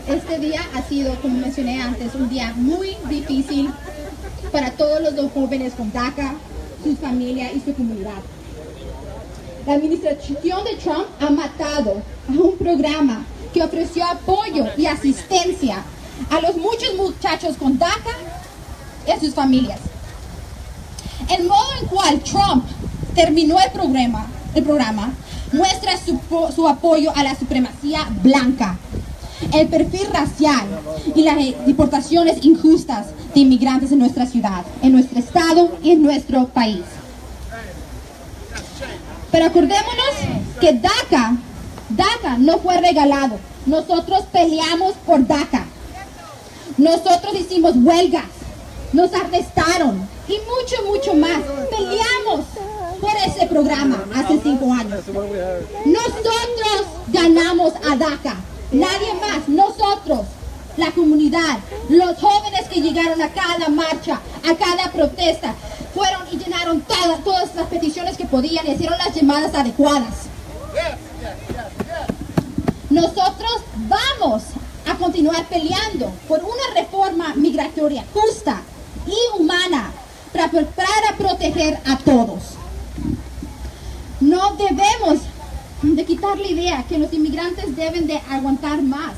Este día ha sido, como mencioné antes, un día muy difícil para todos los jóvenes con DACA, sus familias y su comunidad. La administración de Trump ha matado a un programa que ofreció apoyo y asistencia a los muchos muchachos con DACA y a sus familias. El modo en cual Trump terminó el programa muestra su apoyo a la supremacía blanca, el perfil racial y las deportaciones injustas de inmigrantes en nuestra ciudad, en nuestro estado y en nuestro país. Pero acordémonos que DACA no fue regalado. Nosotros peleamos por DACA. Nosotros hicimos huelgas, nos arrestaron y mucho más. Peleamos por ese programa hace 5 años. Nosotros ganamos a DACA, nadie más. Nosotros, la comunidad, los jóvenes que llegaron a cada marcha, a cada protesta, fueron y llenaron todas las peticiones que podían y hicieron las llamadas adecuadas. Nosotros vamos a continuar peleando por una reforma migratoria justa y humana para proteger a todos. No debemos de quitar la idea que los inmigrantes deben de aguantar más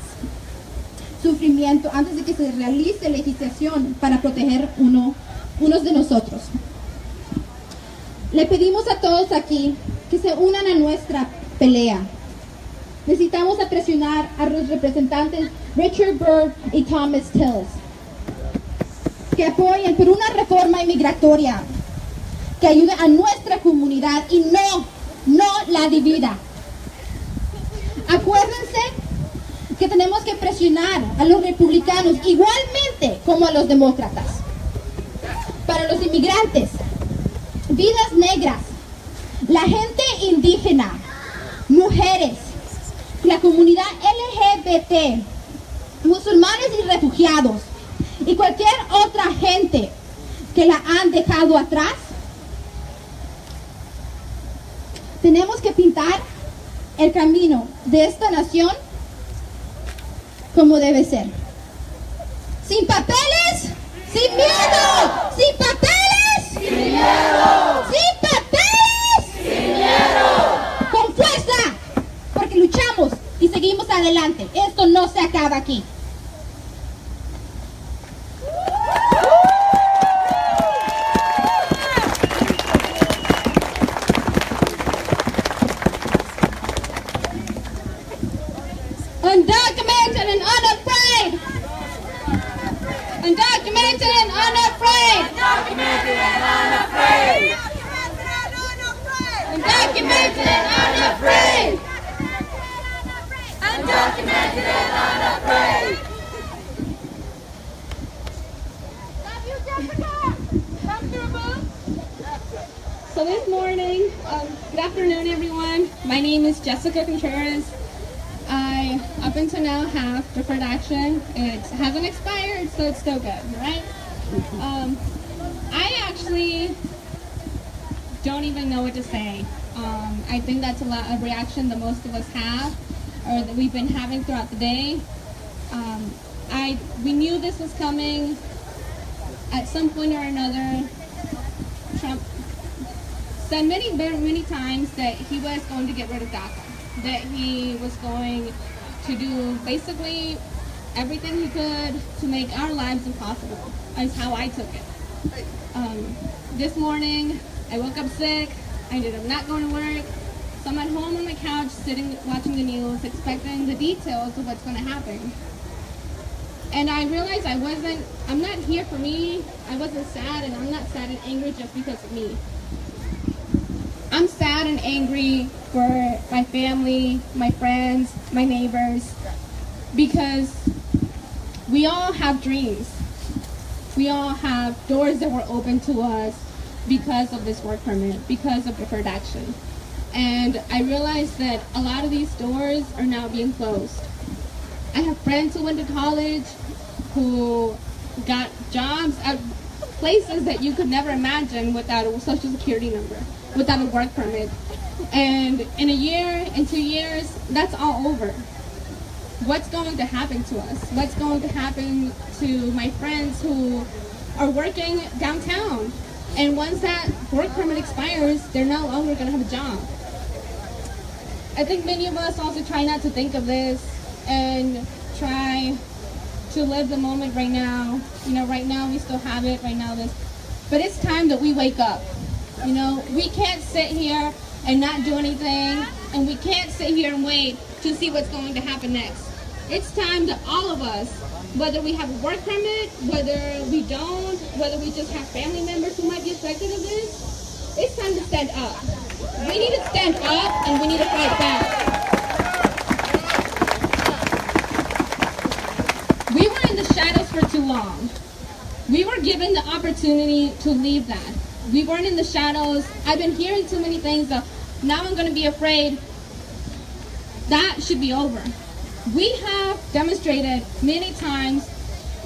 sufrimiento antes de que se realice legislación para proteger unos de nosotros. Le pedimos a todos aquí que se unan a nuestra pelea. Necesitamos presionar a los representantes Richard Burr y Thomas Tillis que apoyen por una reforma inmigratoria que ayude a nuestra comunidad y no la divida. Acuérdense que tenemos que presionar a los republicanos igualmente como a los demócratas. Para los inmigrantes, vidas negras, la gente indígena, mujeres, la comunidad LGBT, musulmanes y refugiados, y cualquier otra gente que la han dejado atrás, tenemos que pintar el camino de esta nación como debe ser. Sin papeles, sin miedo, sin papeles, sin miedo, sin papeles, sin miedo, con fuerza, porque luchamos y seguimos adelante. Esto no se acaba aquí. Undocumented and unafraid. Undocumented and unafraid. Undocumented and unafraid. Undocumented and unafraid. Undocumented and unafraid. Love you, Jessica. Come through, boo. So this morning, good afternoon, everyone. My name is Jessica Contreras. I, up until now, have deferred action. It hasn't expired, so it's still good, right? I actually don't even know what to say. I think that's a reaction that most of us have, or that we've been having throughout the day. We knew this was coming. At some point or another, Trump said many times that he was going to get rid of DACA. That he was going to do basically everything he could to make our lives impossible, is how I took it. This morning, I woke up sick, I ended up not going to work, so I'm at home on my couch, sitting, watching the news, expecting the details of what's going to happen. And I realized I'm not here for me, I wasn't sad, and I'm not sad and angry just because of me. I'm sad and angry for my family, my friends, my neighbors, because we all have dreams. We all have doors that were open to us because of this work permit, because of deferred action. And I realized that a lot of these doors are now being closed. I have friends who went to college, who got jobs at places that you could never imagine without a social security number, without a work permit. And in a year, in 2 years, that's all over. what's going to happen to us? What's going to happen to my friends who are working downtown? And once that work permit expires, they're no longer going to have a job. I think many of us also try not to think of this and try to live the moment right now. You know, right now we still have it, right now this. But it's time that we wake up. You know, we can't sit here and not do anything, and we can't sit here and wait to see what's going to happen next. It's time that all of us, whether we have a work permit, whether we don't, whether we just have family members who might be affected of this, it's time to stand up. We need to stand up and we need to fight back. We were in the shadows for too long. We were given the opportunity to leave that. We weren't in the shadows. I've been hearing too many things that now I'm going to be afraid. That should be over. We have demonstrated many times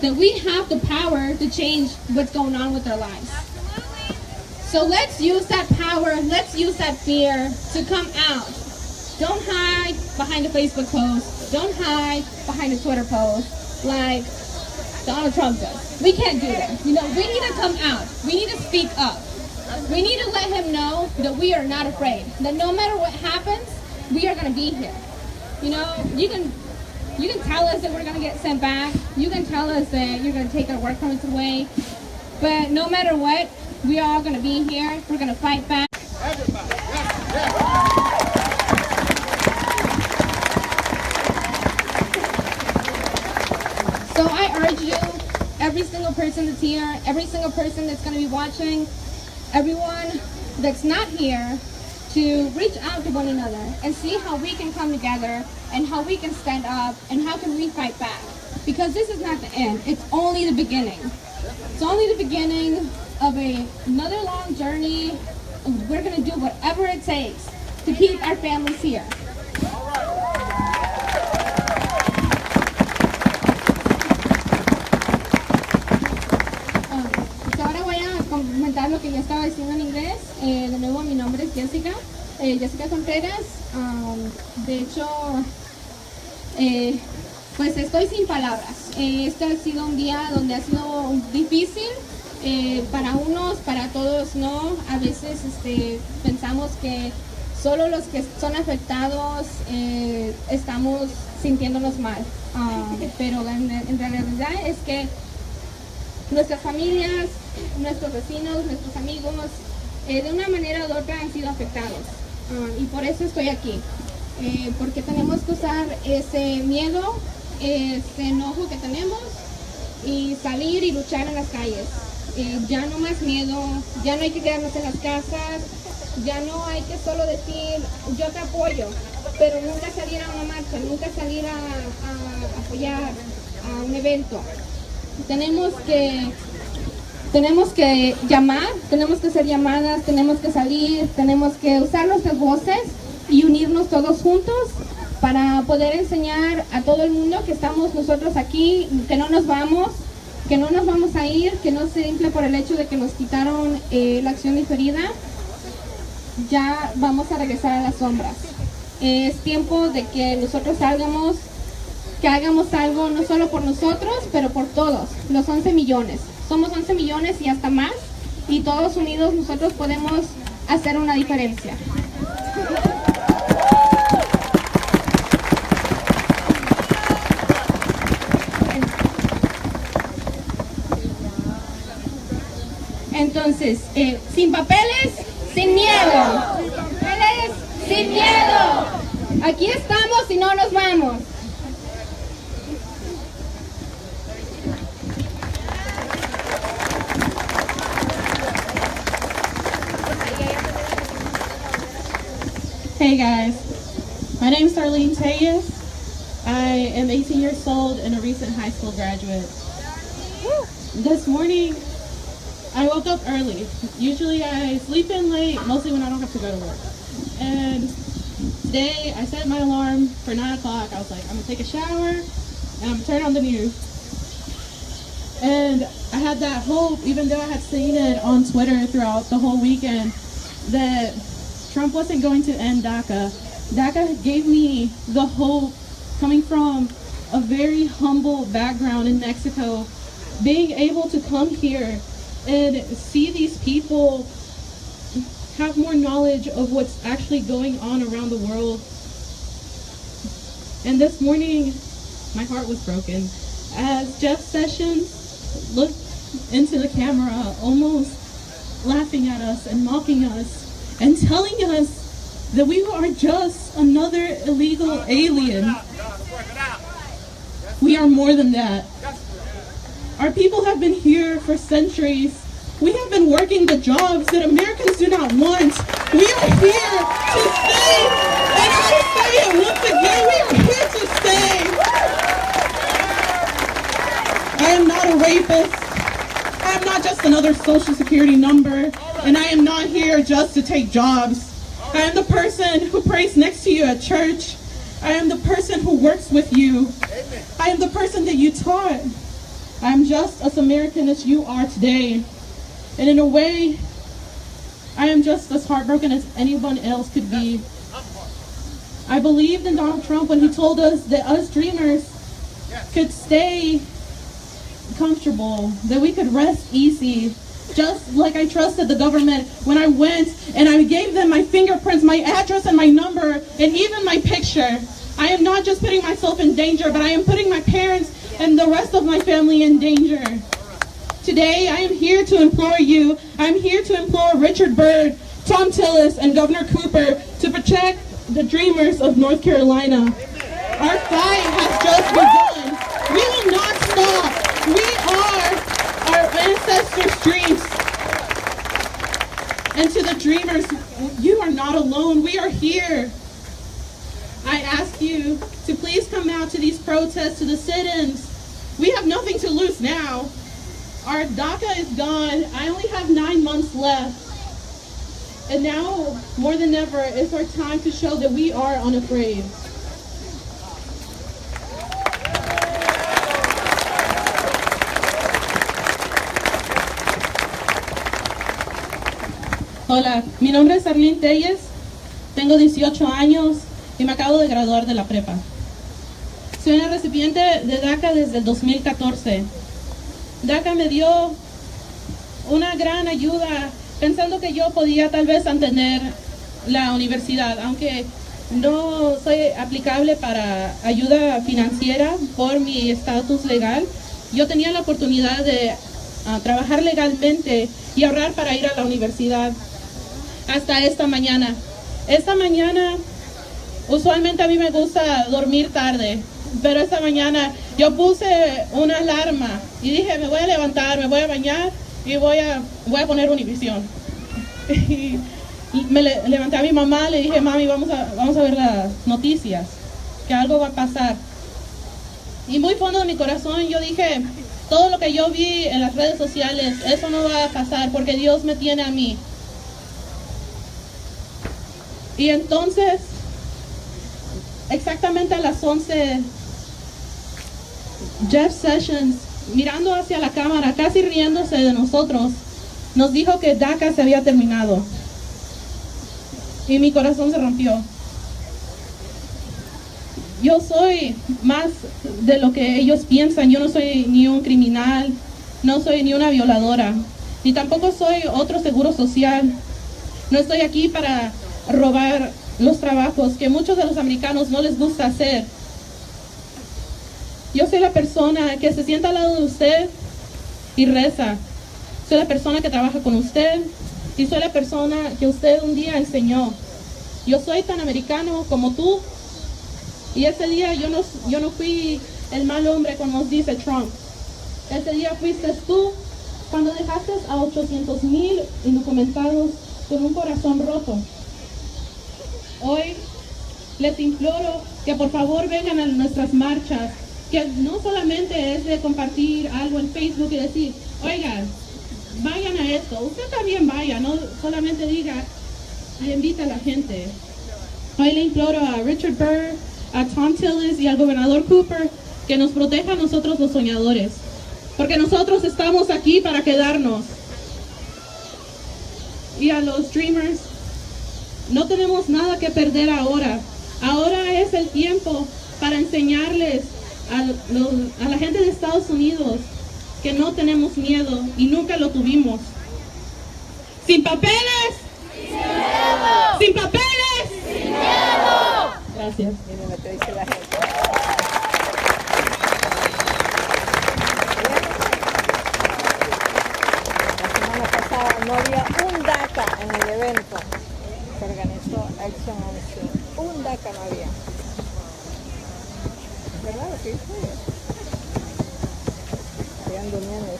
that we have the power to change what's going on with our lives. So let's use that power, let's use that fear to come out. Don't hide behind a Facebook post. Don't hide behind a Twitter post like Donald Trump does. We can't do that. You know, we need to come out. We need to speak up. We need to let him know that we are not afraid. That no matter what happens, we are going to be here. You know, you can tell us that we're going to get sent back. You can tell us that you're going to take our work permits away. But no matter what, we are all going to be here. We're going to fight back. So I urge you, every single person that's here, every single person that's going to be watching, everyone that's not here, to reach out to one another and see how we can come together and how we can stand up and how can we fight back. Because this is not the end. It's only the beginning. It's only the beginning of another long journey. We're going to do whatever it takes to keep our families here. Ahora voy a comentar lo que ya estaba diciendo en inglés. De nuevo, mi nombre es Jessica. Jessica Contreras. De hecho, pues estoy sin palabras. Este ha sido un día donde ha sido difícil. Para unos, para todos no. A veces pensamos que solo los que son afectados estamos sintiéndonos mal. Pero en realidad es que nuestras familias, nuestros vecinos, nuestros amigos, de una manera u otra han sido afectados. Y por eso estoy aquí. Porque tenemos que usar ese miedo, ese enojo que tenemos y salir y luchar en las calles. Ya no más miedo, ya no hay que quedarnos en las casas, ya no hay que solo decir yo te apoyo, pero nunca salir a una marcha, nunca salir a apoyar a un evento. Tenemos que llamar, tenemos que hacer llamadas, tenemos que salir, tenemos que usar nuestras voces y unirnos todos juntos para poder enseñar a todo el mundo que estamos nosotros aquí, que no nos vamos a ir, que no se simple por el hecho de que nos quitaron la acción diferida, ya vamos a regresar a las sombras. Es tiempo de que nosotros salgamos, que hagamos algo no solo por nosotros, pero por todos, los 11 millones. Somos 11 millones y hasta más, y todos unidos nosotros podemos hacer una diferencia. Entonces, sin papeles, sin miedo. Sin papeles, sin miedo. Aquí estamos y no nos vamos. Hey guys, my name is Darlene Tayes. I am 18 years old and a recent high school graduate. This morning, I woke up early. Usually I sleep in late, mostly when I don't have to go to work. And today I set my alarm for 9 o'clock. I was like, I'm gonna take a shower and I'm gonna turn on the news. And I had that hope, even though I had seen it on Twitter throughout the whole weekend, that Trump wasn't going to end DACA. DACA gave me the hope coming from a very humble background in Mexico, being able to come here and see these people have more knowledge of what's actually going on around the world. And this morning, my heart was broken as Jeff Sessions looked into the camera, almost laughing at us and mocking us and telling us that we are just another illegal alien. We are more than that. Our people have been here for centuries. We have been working the jobs that Americans do not want. We are here to stay. And I say it once again, we are here to stay. I am not a rapist. I am not just another social security number. And I am not here just to take jobs. I am the person who prays next to you at church. I am the person who works with you. I am the person that you taught. I am just as American as you are today. And in a way, I am just as heartbroken as anyone else could be. I believed in Donald Trump when he told us that us dreamers could stay comfortable, that we could rest easy. Just like I trusted the government when I went and I gave them my fingerprints, my address and my number, and even my picture. I am not just putting myself in danger, but I am putting my parents and the rest of my family in danger. Today, I am here to implore you. I'm here to implore Richard Byrd, Tom Tillis, and Governor Cooper to protect the dreamers of North Carolina. Our fight has just begun. We will not stop. We are our ancestors' dreams. And to the dreamers, you are not alone. We are here. I ask you to please come out to these protests, to the sit-ins. We have nothing to lose now. Our DACA is gone. I only have 9 months left. And now, more than ever, it's our time to show that we are unafraid. Hola, mi nombre es Arlene Telles, tengo 18 años y me acabo de graduar de la prepa. Soy una recipiente de DACA desde el 2014. DACA me dio una gran ayuda pensando que yo podía tal vez mantener la universidad, aunque no soy aplicable para ayuda financiera por mi estatus legal. Yo tenía la oportunidad de trabajar legalmente y ahorrar para ir a la universidad hasta esta mañana. Esta mañana, usualmente a mí me gusta dormir tarde, pero esta mañana yo puse una alarma y dije, me voy a levantar, me voy a bañar y voy a poner Univisión. Y me levanté a mi mamá, le dije, mami, vamos a ver las noticias, que algo va a pasar. Y muy fondo de mi corazón yo dije, todo lo que yo vi en las redes sociales, eso no va a pasar porque Dios me tiene a mí. Y entonces, exactamente a las 11, Jeff Sessions, mirando hacia la cámara, casi riéndose de nosotros, nos dijo que DACA se había terminado. Y mi corazón se rompió. Yo soy más de lo que ellos piensan. Yo no soy ni un criminal, no soy ni una violadora, ni tampoco soy otro seguro social. No estoy aquí para robar los trabajos que muchos de los americanos no les gusta hacer. Yo soy la persona que se sienta al lado de usted y reza. Soy la persona que trabaja con usted y soy la persona que usted un día enseñó. Yo soy tan americano como tú. Y ese día yo no fui el mal hombre como nos dice Trump. Ese día fuiste tú cuando dejaste a 800,000 indocumentados con un corazón roto. Hoy les imploro que por favor vengan a nuestras marchas, que no solamente es de compartir algo en Facebook y decir, oigan, vayan a esto. Usted también vaya, no solamente diga y invita a la gente. Hoy le imploro a Richard Byrd, a Tom Tillis y al gobernador Cooper que nos proteja a nosotros los soñadores, porque nosotros estamos aquí para quedarnos. Y a los dreamers, no tenemos nada que perder ahora. Ahora es el tiempo para enseñarles a la gente de Estados Unidos que no tenemos miedo y nunca lo tuvimos. ¡Sin papeles! ¡Sin miedo! ¡Sin papeles! ¡Sin miedo! Gracias. Miren lo que dice la gente. La semana pasada no había un DACA en el evento que organizó Action Un DACA no había. ¿Verdad? ¿Qué dice? Habían durmiendo.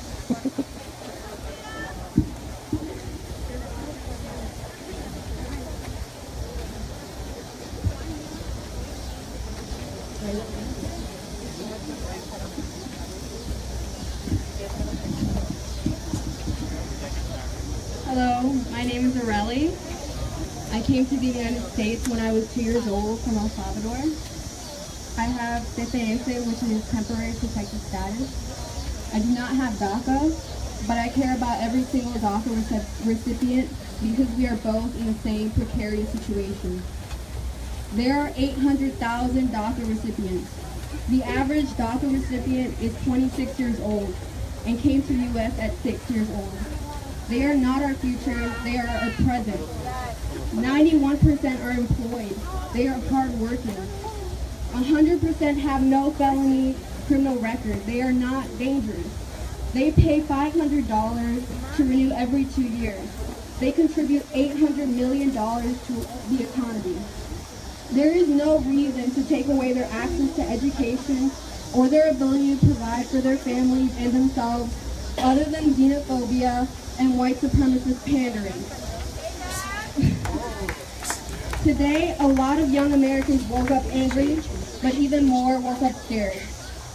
Hello, my name is Areli. I came to the United States when I was 2 years old from El Salvador. I have DACA, which is temporary protected status. I do not have DACA, but I care about every single DACA recipient because we are both in the same precarious situation. There are 800,000 DACA recipients. The average DACA recipient is 26 years old and came to the U.S. at 6 years old. They are not our future, they are our present. 91% are employed. They are hardworking. 100% have no felony criminal record. They are not dangerous. They pay $500 to renew every 2 years. They contribute $800 million to the economy. There is no reason to take away their access to education or their ability to provide for their families and themselves other than xenophobia and white supremacist pandering. Today, a lot of young Americans woke up angry, but even more woke up scared.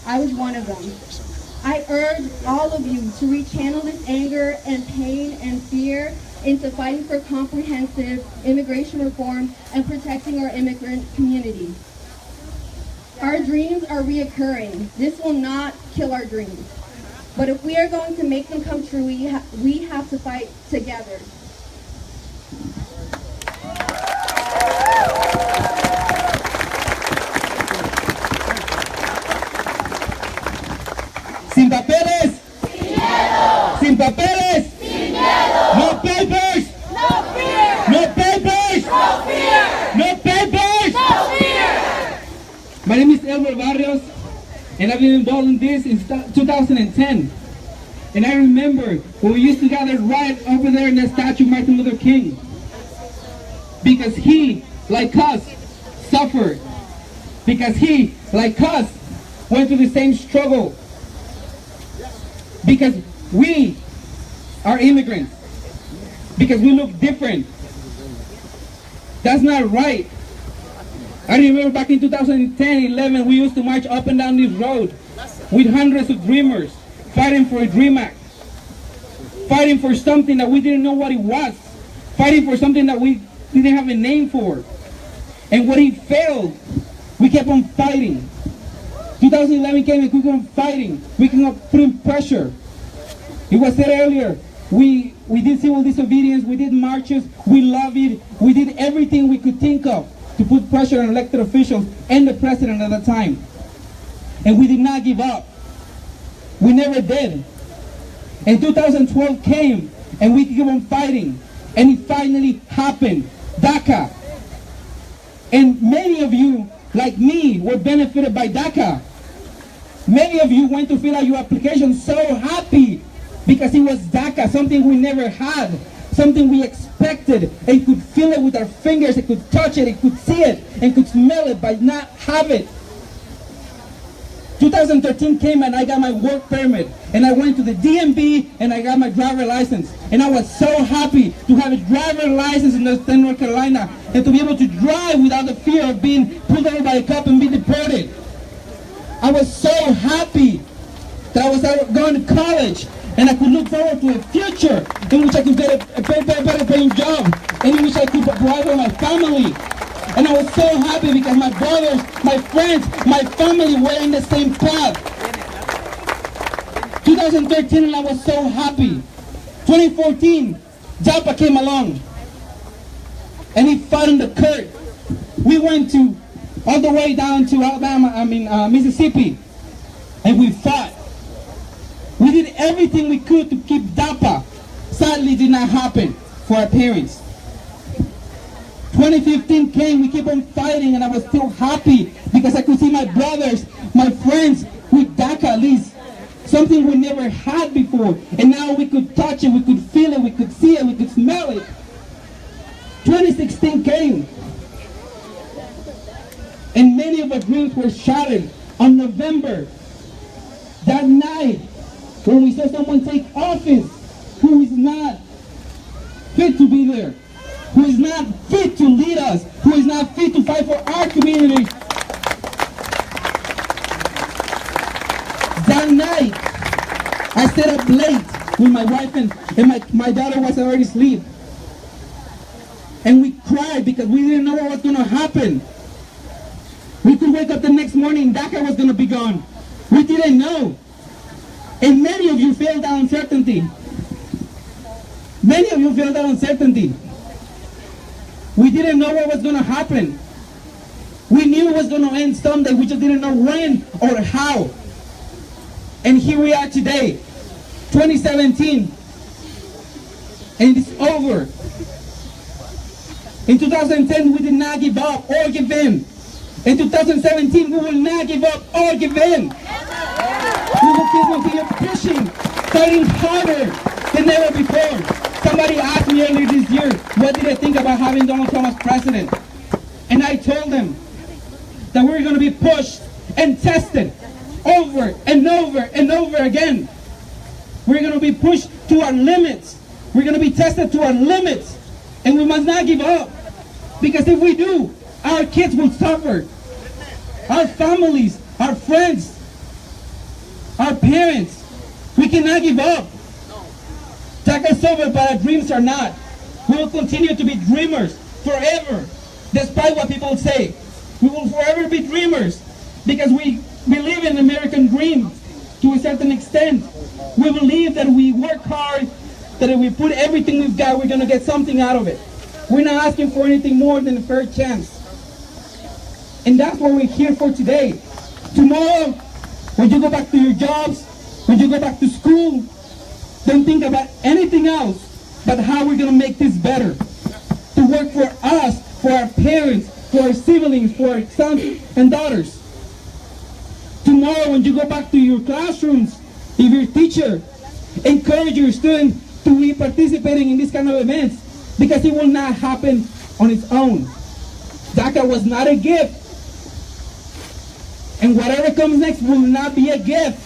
I was one of them. I urge all of you to rechannel this anger and pain and fear into fighting for comprehensive immigration reform and protecting our immigrant community. Our dreams are reoccurring. This will not kill our dreams. But if we are going to make them come true, we have to fight together. Sin papeles. Sin miedo. Sin papeles. Sin miedo. No papers. No fear. No papers. No fear. No papers. No fear. My name is Elmer Barrios, and I've been involved in this in 2010. And I remember when we used to gather right over there in the statue of Martin Luther King. Because he, like us, suffered. Because he, like us, went through the same struggle. Because we are immigrants. Because we look different. That's not right. I remember back in 2010, 11, we used to march up and down this road with hundreds of dreamers, fighting for a DREAM Act, fighting for something that we didn't know what it was, fighting for something that we didn't have a name for. And when it failed, we kept on fighting. 2011 came and we kept on fighting. We kept on putting pressure. It was said earlier, we did civil disobedience, we did marches, we lobbied, we did everything we could think of to put pressure on elected officials and the president at the time. And we did not give up. We never did. And 2012 came and we kept on fighting. And it finally happened. DACA. And many of you, like me, were benefited by DACA. Many of you went to fill out your application so happy because it was DACA, something we never had, something we expected, and could feel it with our fingers, and could touch it, and could see it, and could smell it, but not have it. 2013 came and I got my work permit, and I went to the DMV and I got my driver license, and I was so happy to have a driver license in North Carolina and to be able to drive without the fear of being pulled over by a cop and be deported. I was so happy that I was going to college and I could look forward to a future in which I could get a better paying job, and in which I could provide for my family. And I was so happy because my brothers, my friends, my family were in the same path. 2013 and I was so happy. 2014, DACA came along and he flattened the curve. We went all the way down to Mississippi, and we fought. We did everything we could to keep DACA. Sadly, it did not happen for our parents. 2015 came, we kept on fighting, and I was still happy because I could see my brothers, my friends with DACA at least. Something we never had before. And now we could touch it, we could feel it, we could see it, we could smell it. 2016 came. And many of our dreams were shattered. On November, that night, when we saw someone take office who is not fit to be there, who is not fit to lead us, who is not fit to fight for our community. That night, I stayed up late with my wife and my daughter was already asleep. And we cried because we didn't know what was going to happen. We could wake up the next morning, DACA was going to be gone. We didn't know. And many of you felt that uncertainty. Many of you felt that uncertainty. We didn't know what was going to happen. We knew it was going to end someday. We just didn't know when or how. And here we are today, 2017. And it's over. In 2010, we did not give up or give in. In 2017, we will not give up or give in. We will keep pushing, fighting harder than ever before. Somebody asked me earlier this year, what did I think about having Donald Trump as president? And I told them that we're going to be pushed and tested over and over and over again. We're going to be pushed to our limits. We're going to be tested to our limits. And we must not give up. Because if we do, our kids will suffer. Our families, our friends, our parents, we cannot give up. DACA is over, but our dreams are not. We will continue to be dreamers forever, despite what people say. We will forever be dreamers because we believe in the American dream to a certain extent. We believe that we work hard, that if we put everything we've got, we're going to get something out of it. We're not asking for anything more than a fair chance. And that's what we're here for today. Tomorrow, when you go back to your jobs, when you go back to school, don't think about anything else but how we're going to make this better. To work for us, for our parents, for our siblings, for our sons and daughters. Tomorrow, when you go back to your classrooms, if your teacher encourage your students to be participating in this kind of events, because it will not happen on its own. DACA was not a gift. And whatever comes next will not be a gift.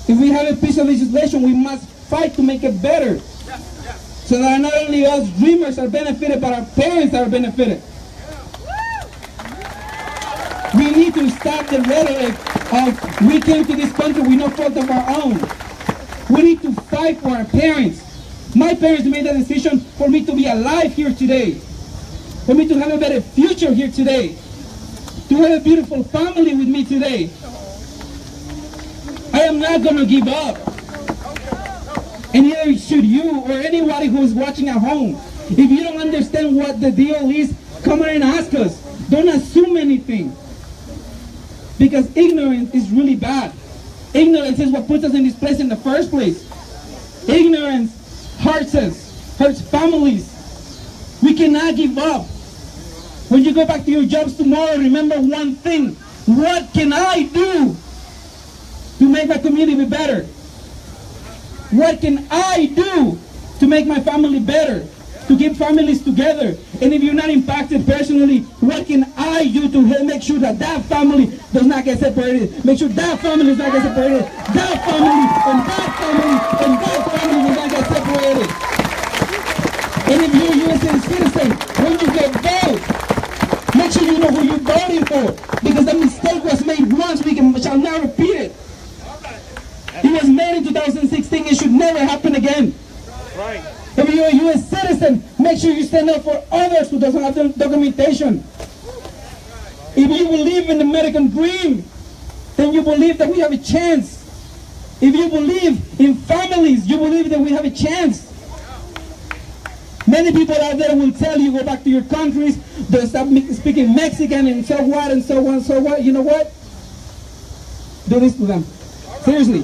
If we have a piece of legislation, we must fight to make it better. So that not only us dreamers are benefited, but our parents are benefited. We need to stop the rhetoric of we came to this country with no fault of our own. We need to fight for our parents. My parents made the decision for me to be alive here today. For me to have a better future here today. To have a beautiful family with me today. I am not going to give up. And neither should you or anybody who is watching at home. If you don't understand what the deal is, come on and ask us. Don't assume anything. Because ignorance is really bad. Ignorance is what puts us in this place in the first place. Ignorance hurts us, hurts families. We cannot give up. When you go back to your jobs tomorrow, remember one thing. What can I do to make my community better? What can I do to make my family better? To keep families together? And if you're not impacted personally, what can I do to help make sure that that family does not get separated? Make sure that family does not get separated. That family and that family and that family does not get separated. And if you're a U.S. citizen, when you get vote, make sure you know who you're voting for. Because the mistake was made once, we shall not repeat it. It was made in 2016, it should never happen again. Right. If you're a U.S. citizen, make sure you stand up for others who doesn't have the documentation. If you believe in the American dream, then you believe that we have a chance. If you believe in families, you believe that we have a chance. Many people out there will tell you, go back to your countries, they'll stop speaking Mexican and so what and so on and so what. You know what? do this to them. Seriously.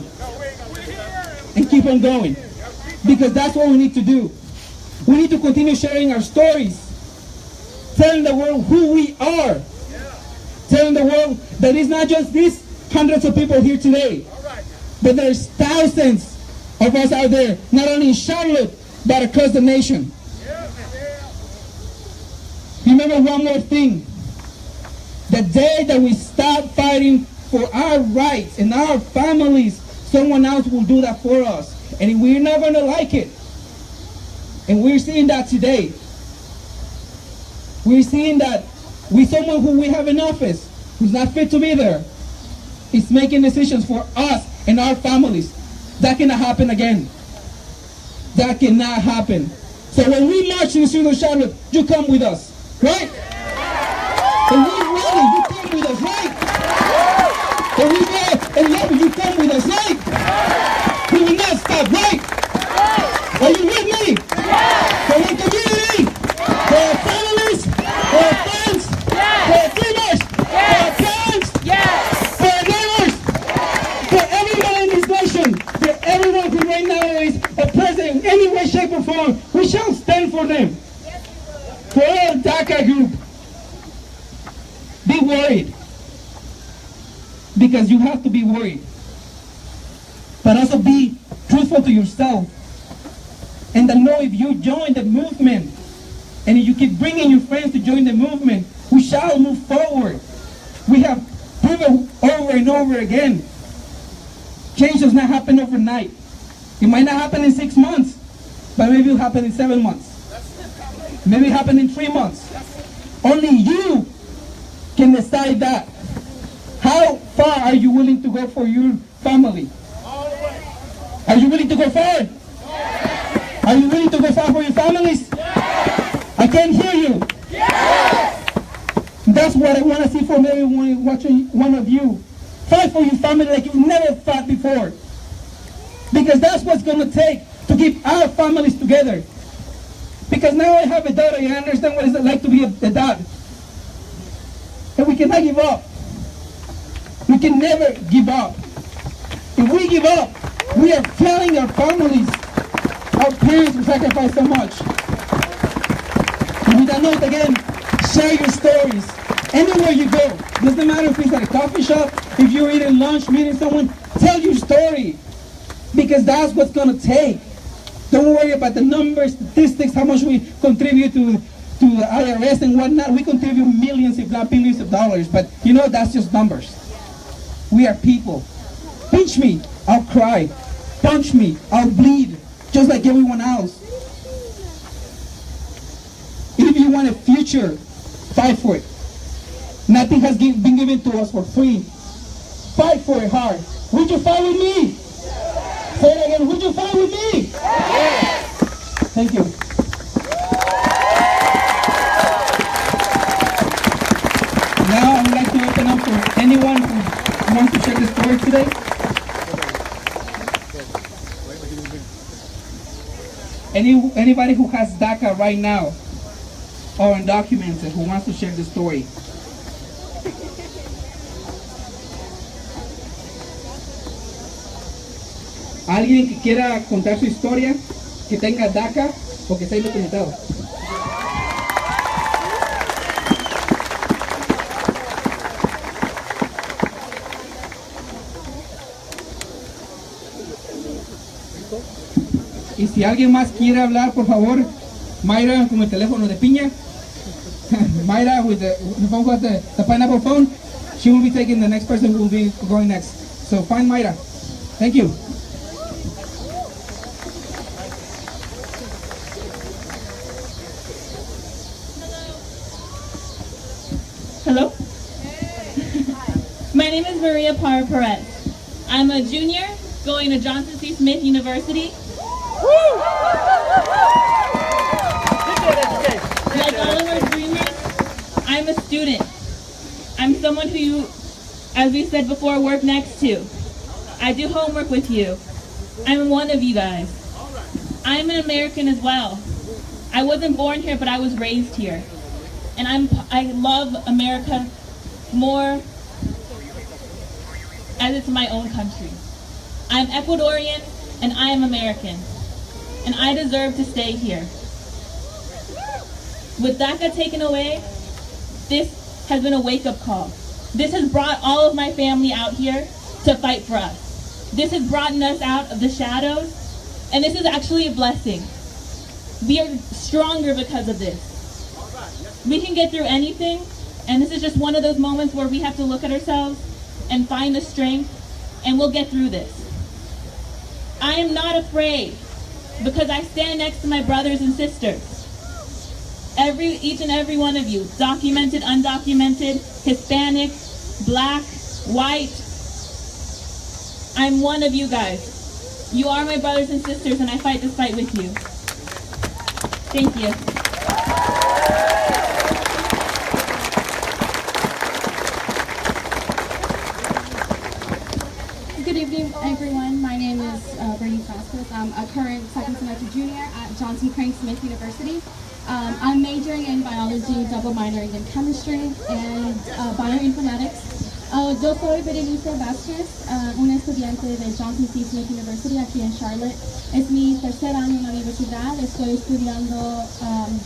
And keep on going. Because that's what we need to do. We need to continue sharing our stories. Telling the world who we are. Telling the world that it's not just these hundreds of people here today. But there's thousands of us out there, not only in Charlotte, but across the nation. Remember one more thing. The day that we stop fighting for our rights and our families, someone else will do that for us. And we're not going to like it. And we're seeing that today. We're seeing that with someone who we have in office, who's not fit to be there, is making decisions for us and our families. That cannot happen again. That cannot happen. So when we march in the streets of Charlotte, you come with us, right? When we rally, you come with us, right? When we go and lobby, you come with us, right? We will not stop, right? Are you with me? For our community, for our families, for our friends, for our dreamers, for our parents, for our neighbors, for everyone in this nation, for everyone who right now is oppressed in any way, shape, or form, we shall stand for them. For our DACA group, be worried. Because you have to be worried. But also be truthful to yourself. And then know if you join the movement, and if you keep bringing your friends to join the movement, we shall move forward. We have proven over and over again, change does not happen overnight. It might not happen in 6 months, but maybe it'll happen in 7 months. Maybe it'll happen in 3 months. Only you can decide that. How far are you willing to go for your family? Are you willing to go far? Are you willing to go far for your families? I can't hear you. That's what I want to see from everyone watching, one of you. Fight for your family like you've never fought before. Because that's what's going to take to keep our families together. Because now I have a daughter and I understand what it's like to be a dad. And we cannot give up. We can never give up. If we give up, we are failing our families. Our parents will sacrifice so much. And with that note again, share your stories. Anywhere you go, doesn't matter if it's at a coffee shop, if you're eating lunch, meeting someone, tell your story. Because that's what's going to take. Don't worry about the numbers, statistics, how much we contribute to the IRS and whatnot. We contribute millions, if not billions of dollars. But you know, that's just numbers. We are people. Pinch me, I'll cry. Punch me, I'll bleed. Just like everyone else. If you want a future, fight for it. Nothing has been given to us for free. Fight for it hard. Would you fight with me? Say it again. Would you fight with me? Yes. Thank you. Now I would like to open up for anyone who wants to share the story today. Anybody who has DACA right now or undocumented who wants to share the story. Alguien que quiera contar su historia, que tenga DACA o que sea indocumentado. Y si alguien más quiere hablar, por favor, Mayra con el teléfono de piña. Mayra with the phone with the pineapple phone. She will be taking the next person who will be going next. So find Mayra. Thank you. Hello? My name is Maria Parra Perez. I'm a junior going to Johnson C. Smith University. Like all of our dreamers, I'm a student. I'm someone who you, as we said before, work next to. I do homework with you. I'm one of you guys. I'm an American as well. I wasn't born here, but I was raised here. And I love America more as it's my own country. I'm Ecuadorian and I am American, and I deserve to stay here. With DACA taken away, this has been a wake-up call. This has brought all of my family out here to fight for us. This has brought us out of the shadows, and this is actually a blessing. We are stronger because of this. We can get through anything, and this is just one of those moments where we have to look at ourselves and find the strength, and we'll get through this. I am not afraid because I stand next to my brothers and sisters. Each and every one of you, documented, undocumented, Hispanic, black, white. I'm one of you guys. You are my brothers and sisters, and I fight this fight with you. Thank you. Good evening, everyone. My name is Bernice Vasquez. I'm a current second semester junior at Johnson Crane Smith University. I'm majoring in biology, double minoring in chemistry and bioinformatics. Yo soy Berenice Vázquez, una estudiante de Johnson C. Smith University aquí en Charlotte. Es mi tercer año en la universidad. Estoy estudiando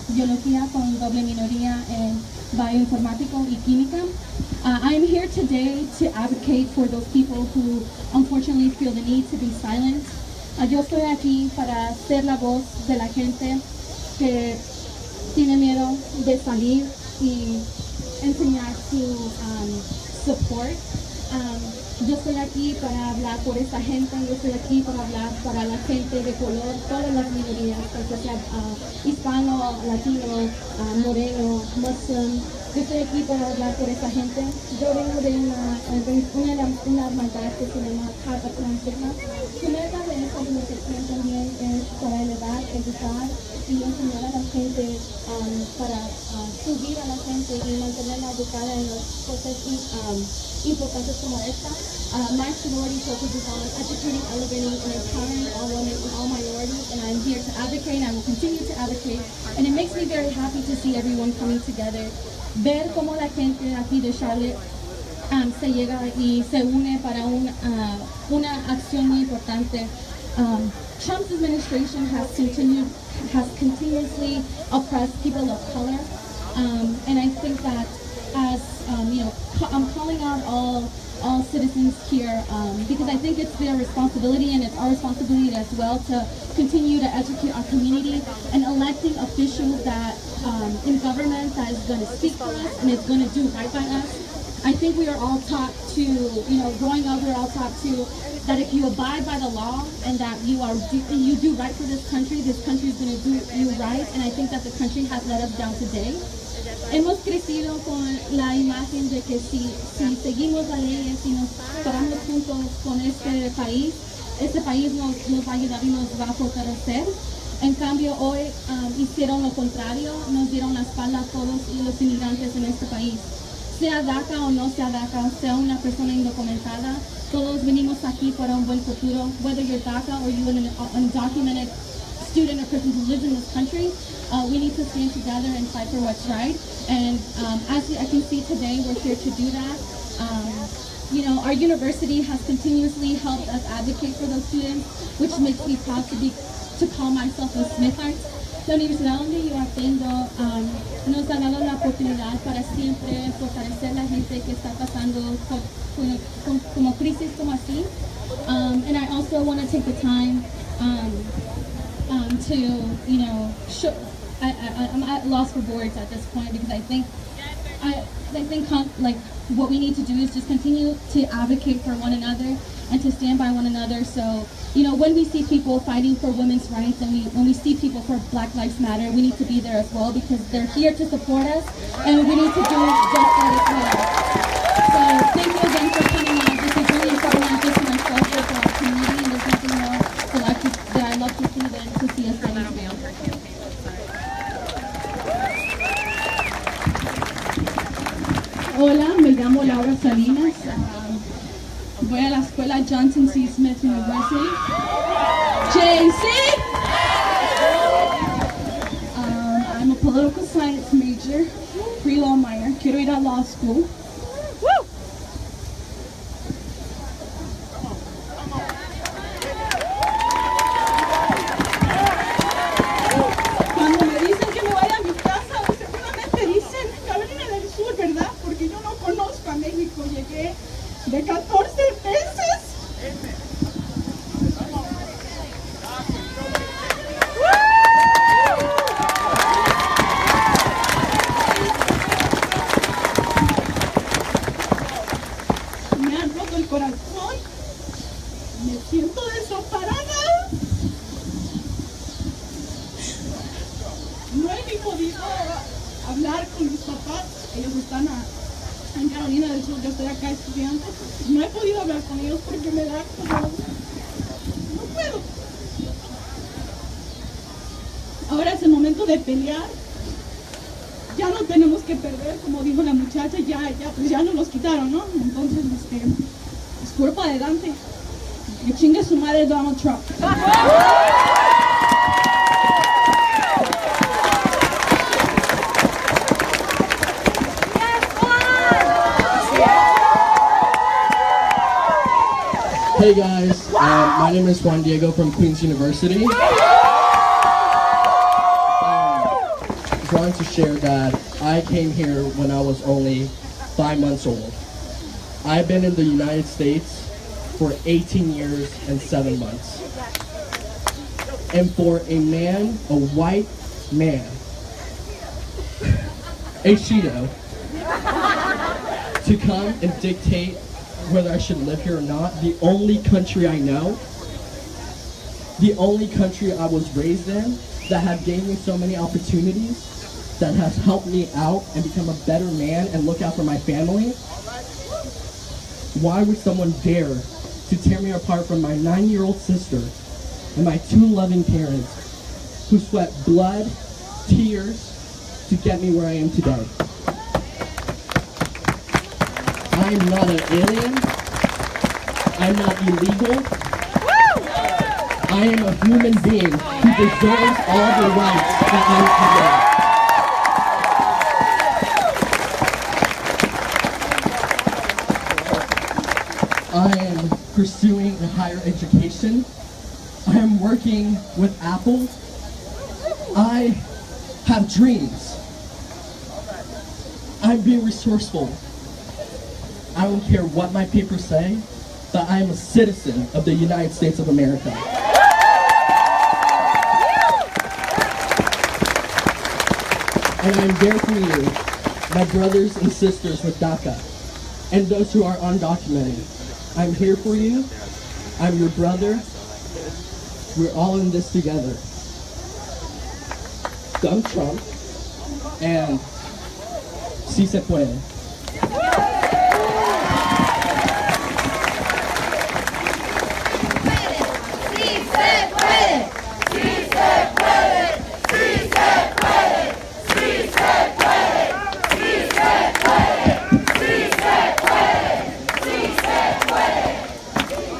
biología con doble minoría en bioinformático y química. I'm here today to advocate for those people who unfortunately feel the need to be silent. Yo estoy aquí para ser la voz de la gente que tiene miedo de salir y enseñar su support. Yo estoy aquí para hablar por esta gente, yo estoy aquí para hablar para la gente de color, todas las minorías, ya sea hispano, latino, moreno, muslim. Yo estoy aquí para hablar por esta gente. Yo vengo de una hermandad que se llama Carta Transdigna. Su meta de esta organización también es para elevar, educar y enseñar a la gente, para subir a la gente y mantenerla educada en las cosas importantes como esta. My sorority focuses on educating, elevating, and empowering all women and all minorities, and I'm here to advocate, and I will continue to advocate. And it makes me very happy to see everyone coming together. Ver cómo la gente aquí de Charlotte se llega y se une para una acción muy importante. Trump's administration has continuously oppressed people of color, and I think that as I'm calling out all citizens here because I think it's their responsibility and it's our responsibility as well to continue to educate our community and electing officials that in government that is going to speak for us and is going to do right by us. I think we are all taught to, growing up, we're all taught to that if you abide by the law and that you do right for this country is going to do you right, and I think that the country has let us down today. Hemos crecido con la imagen de que si seguimos las leyes y nos paramos juntos con este país nos va a ayudar y nos va a fortalecer. En cambio, hoy hicieron lo contrario, nos dieron la espalda a todos los inmigrantes en este país. Sea DACA o no sea DACA, sea una persona indocumentada, todos venimos aquí para un buen futuro. Whether you're DACA or you're an undocumented student or person who lives in this country, we need to stand together and fight for what's right. And as I can see today, we're here to do that. Our university has continuously helped us advocate for those students, which makes me proud to call myself a Smithart. La universidad donde yo aprendo nos ha dado la oportunidad para siempre fortalecer la gente que está pasando como crisis como así. And I also want to take the time to show. I'm at loss for words at this point because I think what we need to do is just continue to advocate for one another and to stand by one another. So, when we see people fighting for women's rights and when we see people for Black Lives Matter, we need to be there as well because they're here to support us and we need to do just that as well. So, thank you again for coming out. This is really important not just for myself but for our community, and there's nothing more that I love to see than to see us fighting together. Hola, me llamo Laura Salinas. Voy a la escuela Johnson C. Smith University. JC! I'm a political science major, pre-law minor. Quiero ir a law school. llegué de 14 meses. Me han roto el corazón. Me siento desamparada. No he ni podido hablar con mis papás. Ellos están en Carolina del Sur. Yo estoy acá estudiante. No he podido hablar con ellos porque me da como... No puedo. Ahora es el momento de pelear. Ya no tenemos que perder, como dijo la muchacha, pues ya nos los quitaron, ¿no? Entonces, es cuerpo adelante. Que chingue su madre Donald Trump. Hey guys, my name is Juan Diego from Queens University. I wanted to share that I came here when I was only 5 months old. I've been in the United States for 18 years and 7 months. And for a man, a white man, a Cheeto, to come and dictate whether I should live here or not, the only country I know, the only country I was raised in, that have gave me so many opportunities, that has helped me out and become a better man and look out for my family, why would someone dare to tear me apart from my 9-year-old sister and my 2 loving parents who sweat blood, tears to get me where I am today? I am not an alien. I'm not illegal. I am a human being who deserves all the rights that I have. I am pursuing a higher education. I am working with Apple. I have dreams. I'm being resourceful. I don't care what my papers say, but I am a citizen of the United States of America. And I am there for you, my brothers and sisters with DACA, and those who are undocumented. I'm here for you. I'm your brother. We're all in this together. Dump Trump, and si se puede.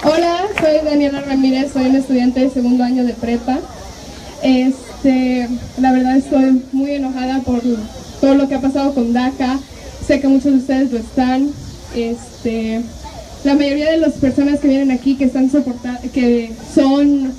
Hola, soy Daniela Ramírez, soy una estudiante de segundo año de prepa. La verdad estoy muy enojada por todo lo que ha pasado con DACA. Sé que muchos de ustedes lo están. La mayoría de las personas que vienen aquí que son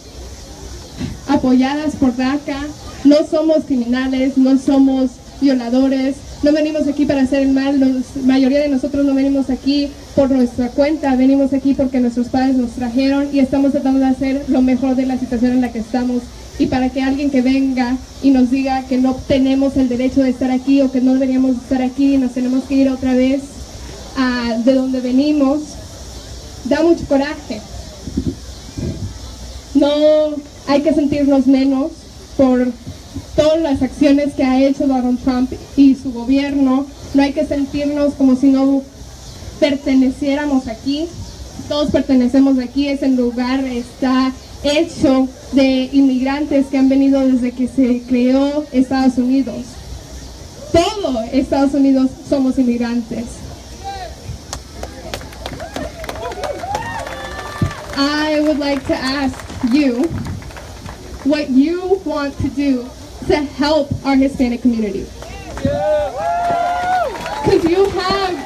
apoyadas por DACA, no somos criminales, no somos violadores, no venimos aquí para hacer el mal. La mayoría de nosotros no venimos aquí por nuestra cuenta, venimos aquí porque nuestros padres nos trajeron y estamos tratando de hacer lo mejor de la situación en la que estamos. Y para que alguien que venga y nos diga que no tenemos el derecho de estar aquí o que no deberíamos estar aquí y nos tenemos que ir otra vez de donde venimos, da mucho coraje. No hay que sentirnos menos por todas las acciones que ha hecho Donald Trump y su gobierno. No hay que sentirnos como si no perteneciéramos aquí. Todos pertenecemos aquí. Ese lugar está hecho de inmigrantes que han venido desde que se creó Estados Unidos. Todo Estados Unidos somos inmigrantes. I would like to ask you what you want to do to help our Hispanic community. Because you have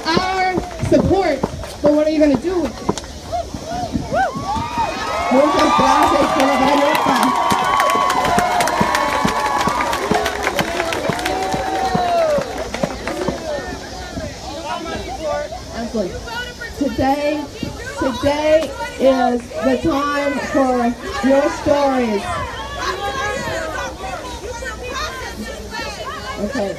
our support, but what are you going to do with it? Muchas gracias por la pregunta. Absolutely. Today is the time for your stories. Okay.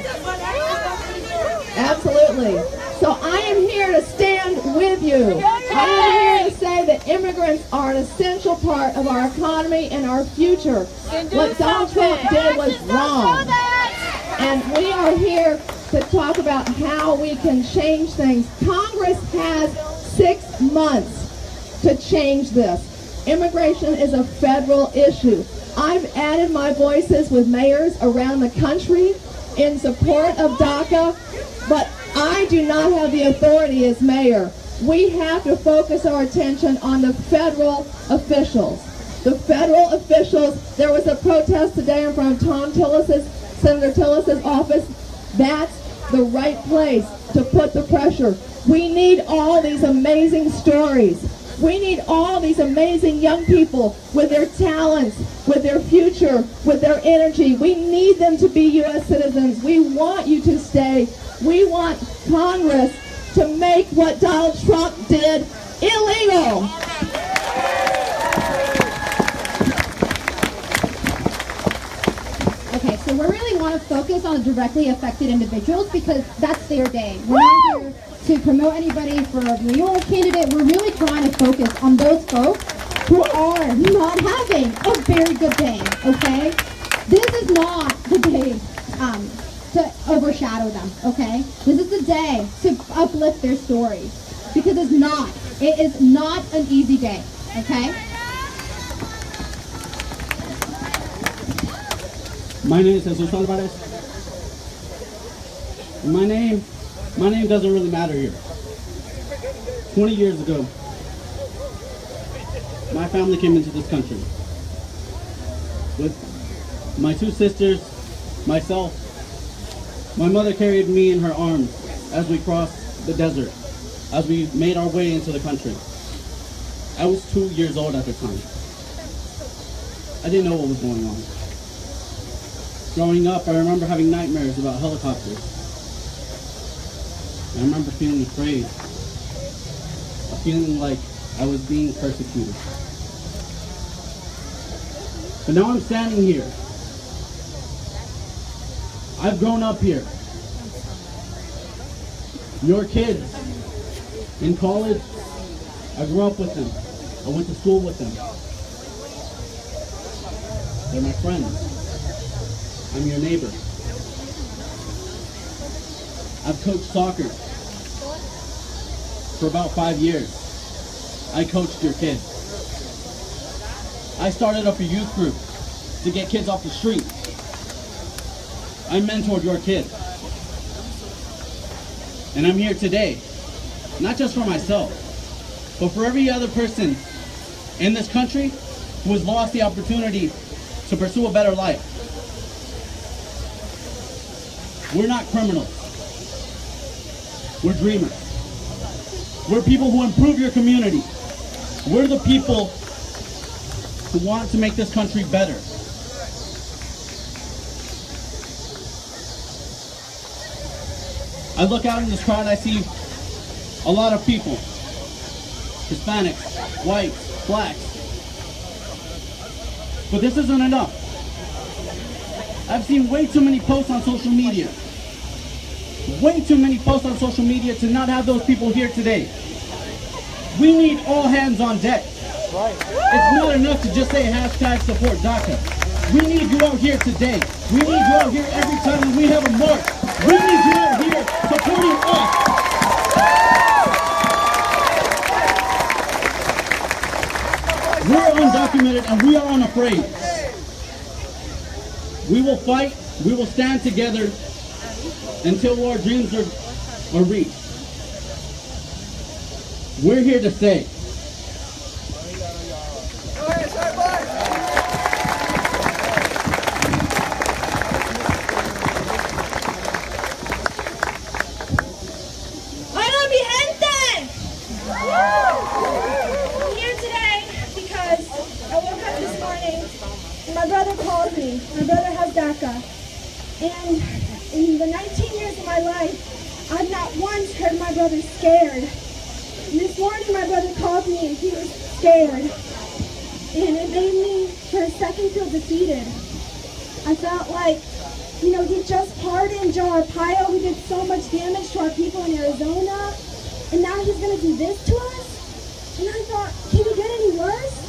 Absolutely. So I am here to stand with you. I am here to say that immigrants are an essential part of our economy and our future. What Donald Trump did was wrong. And we are here to talk about how we can change things. Congress has 6 months to change this. Immigration is a federal issue. I've added my voices with mayors around the country in support of DACA, but I do not have the authority as mayor. We have to focus our attention on the federal officials. The federal officials, there was a protest today in front of Senator Tillis's office. That's the right place to put the pressure. We need all these amazing stories. We need all these amazing young people with their talents, with their future, with their energy. We need them to be U.S. citizens. We want you to stay. We want Congress to make what Donald Trump did illegal. Okay, so we really want to focus on directly affected individuals because that's their day. We're not here to promote anybody for a mayoral candidate. We're really trying to focus on those folks who are not having a very good day, okay? This is not the day to overshadow them, okay? This is the day to uplift their stories because it is not an easy day, okay? My name is Jesus Alvarez. My name doesn't really matter here. 20 years ago, my family came into this country with my 2 sisters, myself. My mother carried me in her arms as we crossed the desert, as we made our way into the country. I was 2 years old at the time. I didn't know what was going on. Growing up, I remember having nightmares about helicopters. I remember feeling afraid, feeling like I was being persecuted. But now I'm standing here. I've grown up here. Your kids in college, I grew up with them. I went to school with them. They're my friends. I'm your neighbor. I've coached soccer for about 5 years. I coached your kids. I started up a youth group to get kids off the street. I mentored your kids. And I'm here today, not just for myself, but for every other person in this country who has lost the opportunity to pursue a better life. We're not criminals. We're dreamers. We're people who improve your community. We're the people who want to make this country better. I look out in this crowd, I see a lot of people. Hispanics, whites, blacks. But this isn't enough. I've seen way too many posts on social media. Way too many posts on social media to not have those people here today. We need all hands on deck. It's not enough to just say hashtag support DACA. We need you out here today. We need you out here every time we have a march. We need you out here supporting us. We're undocumented and we are unafraid. We will fight, we will stand together until our dreams are reached. We're here to stay. My brother calls me. My brother has DACA. And in the 19 years of my life, I've not once heard my my brother's scared. And this morning my brother called me and he was scared. And it made me, for a second, feel defeated. I felt like, you know, he just pardoned Joe Arpaio, who did so much damage to our people in Arizona. And now he's going to do this to us? And I thought, can it get any worse?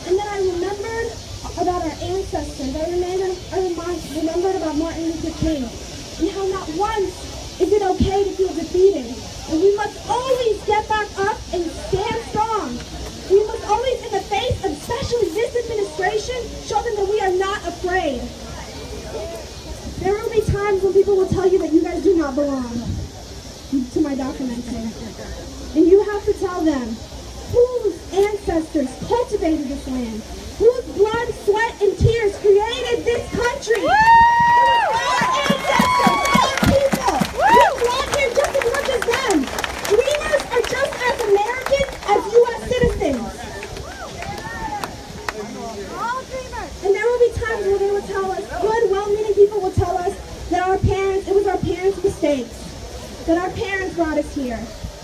And then I remembered about our ancestors. I remembered about Martin Luther King. And how not once is it okay to feel defeated. And we must always get back up and stand strong. We must always, in the face of especially this administration, show them that we are not afraid. There will be times when people will tell you that you guys do not belong to my documentary. And you have to tell them whose ancestors cultivated this land, whose blood, sweat, and tears created this country. Our ancestors, our people. We belong here just as much as them. Dreamers are just as American as U.S. citizens. And there will be times where they will tell us, good, well-meaning people will tell us that it was our parents' mistakes, that our parents brought us here,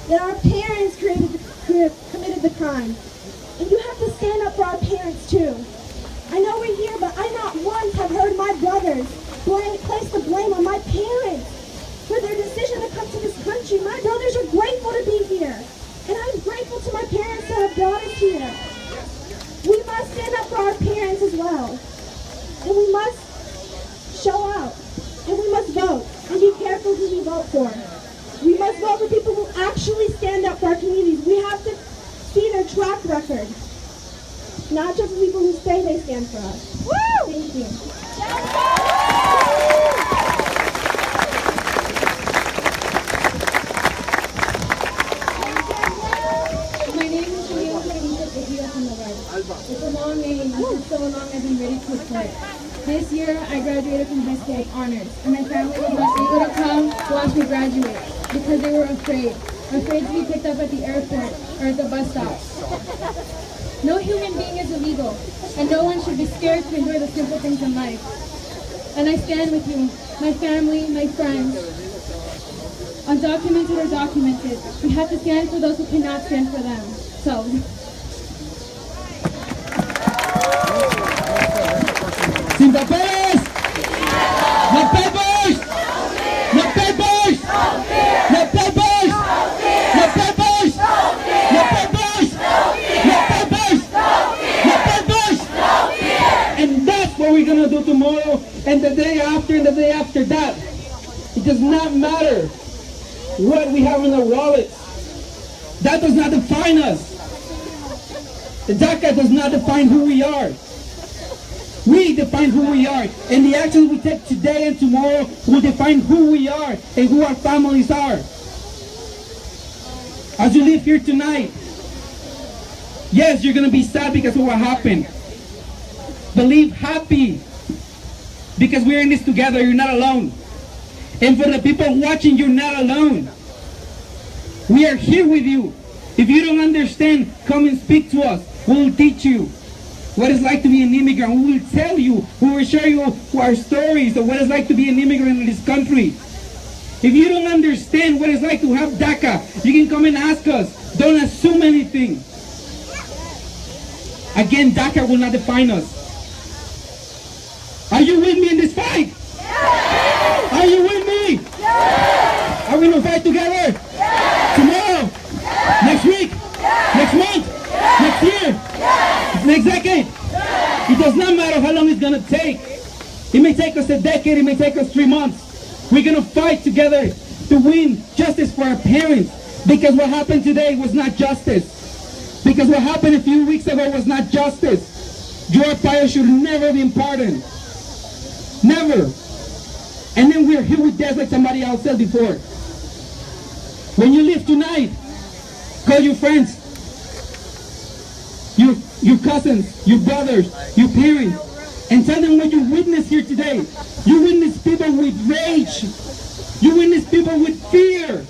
that our parents committed the crime. And you have to stand up for our parents too. I know we're here, but I not once have heard my brothers place the blame on my parents for their decision to come to this country. My brothers are grateful to be here. And I'm grateful to my parents that have brought us here. We must stand up for our parents as well. And we must show out. And we must vote. And be careful who we vote for. We must vote for people who actually stand up for our communities. We have to see their track record. Not just people who say they stand for us. Woo! Thank you. My name is It's a long name, it's so long I've been ready to quit. This year I graduated from high school with honors, and my family was not able to come to watch me graduate because they were afraid to be picked up at the airport or at the bus stop. No human being is illegal, and no one should be scared to enjoy the simple things in life. And I stand with you, my family, my friends. Undocumented or documented, we have to stand for those who cannot stand for them. So. Sin papeles! No papers! No papers! No papers! No papers! No papers! No papers! No papers! And that's what we're gonna do tomorrow and the day after and the day after that. It does not matter what we have in our wallets. That does not define us. The DACA does not define who we are. We define who we are, and the actions we take today and tomorrow will define who we are and who our families are. As you leave here tonight, yes, you're going to be sad because of what happened. But leave happy because we're in this together. You're not alone. And for the people watching, you're not alone. We are here with you. If you don't understand, come and speak to us. We'll teach you what it's like to be an immigrant. We will tell you, we will share you our stories of what it's like to be an immigrant in this country. If you don't understand what it's like to have DACA, you can come and ask us. Don't assume anything. Again, DACA will not define us. Are you with me in this fight? Yes! Are you with me? Yes! Are we going to fight together? Yes! Tomorrow? Yes! Next week? Yes! Next month? Yes! Next year? Yes! Next decade? Yes! It does not matter how long it's going to take. It may take us a decade, it may take us 3 months. We're going to fight together to win justice for our parents. Because what happened today was not justice. Because what happened a few weeks ago was not justice. Joe Arpaio should never be pardoned. Never. And then we're here with death like somebody else said before. When you leave tonight, call your friends, your cousins, your brothers, your parents, and tell them what you witnessed here today. You witnessed people with rage. You witnessed people with fear.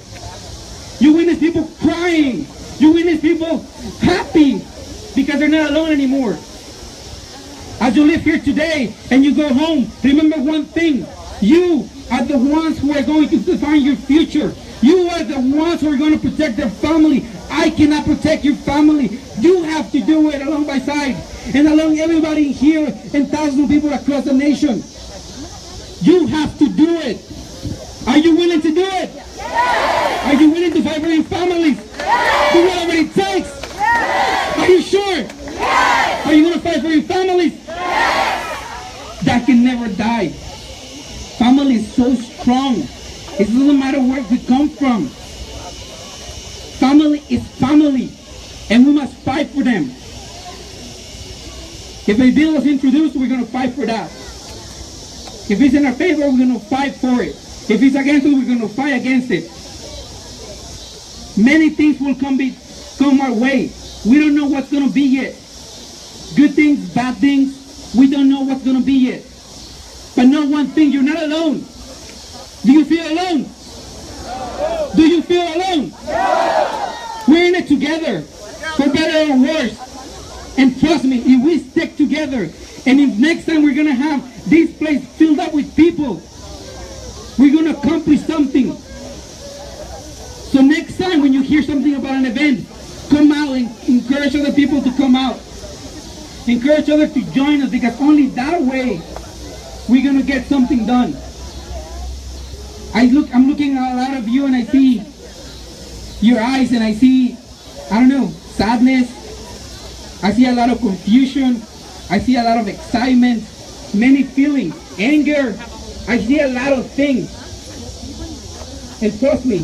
You witnessed people crying. You witnessed people happy because they're not alone anymore. As you live here today and you go home, remember one thing. You are the ones who are going to define your future. You are the ones who are going to protect their family. I cannot protect your family. You have to do it along by side and along everybody here and thousands of people across the nation. You have to do it. Are you willing to do it? Yes. Are you willing to fight for your families? Yes. Do whatever it takes? Yes. Are you sure? Yes. Are you going to fight for your families? Yes. That can never die. Family is so strong. It doesn't matter where we come from. Family is family, and we must fight for them. If a bill was introduced, we're going to fight for that. If it's in our favor, we're going to fight for it. If it's against it, we're going to fight against it. Many things will come our way. We don't know what's going to be yet. Good things, bad things, we don't know what's going to be yet. But know one thing, you're not alone. Do you feel alone? Do you feel alone? We're in it together, for better or worse. And trust me, if we stick together, and if next time we're going to have this place filled up with people, we're going to accomplish something. So next time when you hear something about an event, come out and encourage other people to come out. Encourage others to join us, because only that way we're going to get something done. I'm looking at a lot of you and I see your eyes and I see, I don't know, sadness. I see a lot of confusion. I see a lot of excitement, many feelings, anger. I see a lot of things. And trust me,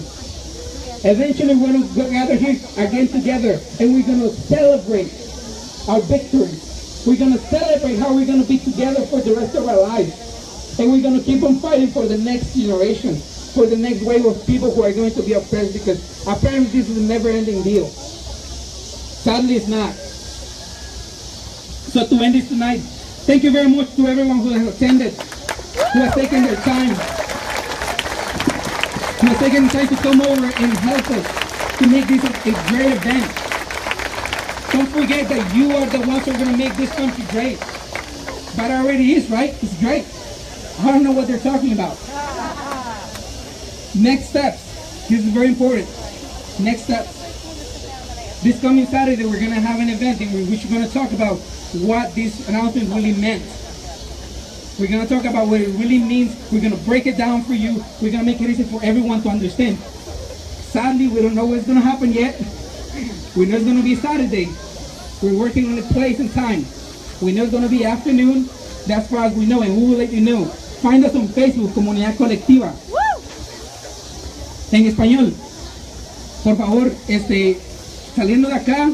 eventually we're going to gather here again together and we're going to celebrate our victories. We're going to celebrate how we're going to be together for the rest of our lives. And we're going to keep on fighting for the next generation, for the next wave of people who are going to be oppressed, because apparently this is a never-ending deal. Sadly, it's not. So to end this tonight, thank you very much to everyone who has attended, who has taken their time, to come over and help us to make this a great event. Don't forget that you are the ones who are going to make this country great. But it already is, right? It's great. I don't know what they're talking about. Next steps. This is very important. Next steps. This coming Saturday, we're going to have an event in which we're going to talk about what this announcement really meant. We're going to talk about what it really means. We're going to break it down for you. We're going to make it easy for everyone to understand. Sadly, we don't know what's going to happen yet. We know it's going to be Saturday. We're working on the place and time. We know it's going to be afternoon. That's far as we know, and we will let you know. Find us on Facebook, Comunidad Colectiva. En español. Por favor, saliendo de acá,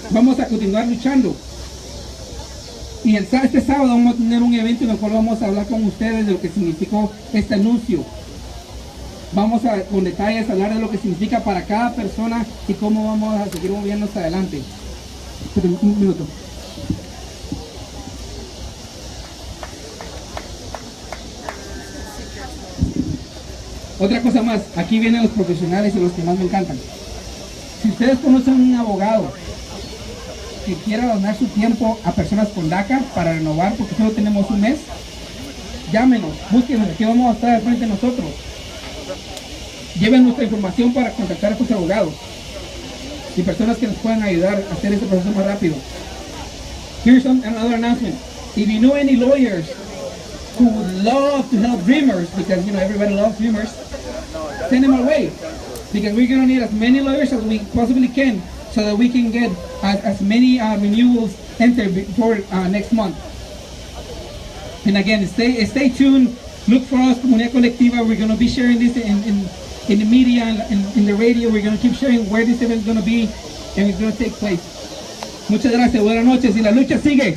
vamos a continuar luchando. Y este sábado vamos a tener un evento en el cual vamos a hablar con ustedes de lo que significó este anuncio. Vamos a, con detalles, hablar de lo que significa para cada persona y cómo vamos a seguir moviéndonos adelante. Un minuto. Otra cosa más, aquí vienen los profesionales y los que más me encantan. Si ustedes conocen un abogado que quiera donar su tiempo a personas con DACA para renovar, porque solo tenemos un mes, llámenos, búsquenos, aquí vamos a estar al frente de nosotros. Lleven nuestra información para contactar a sus abogados y personas que nos puedan ayudar a hacer este proceso más rápido. Here's another announcement. If you know any lawyers who would love to help dreamers, because everybody loves dreamers, send them our way, because we're going to need as many lawyers as we possibly can so that we can get as many renewals entered before next month. And again, stay tuned. Look for us, Comunidad Colectiva. We're going to be sharing this in the media and in the radio. We're going to keep sharing where this event is going to be and it's going to take place. Muchas gracias. Buenas noches y la lucha sigue.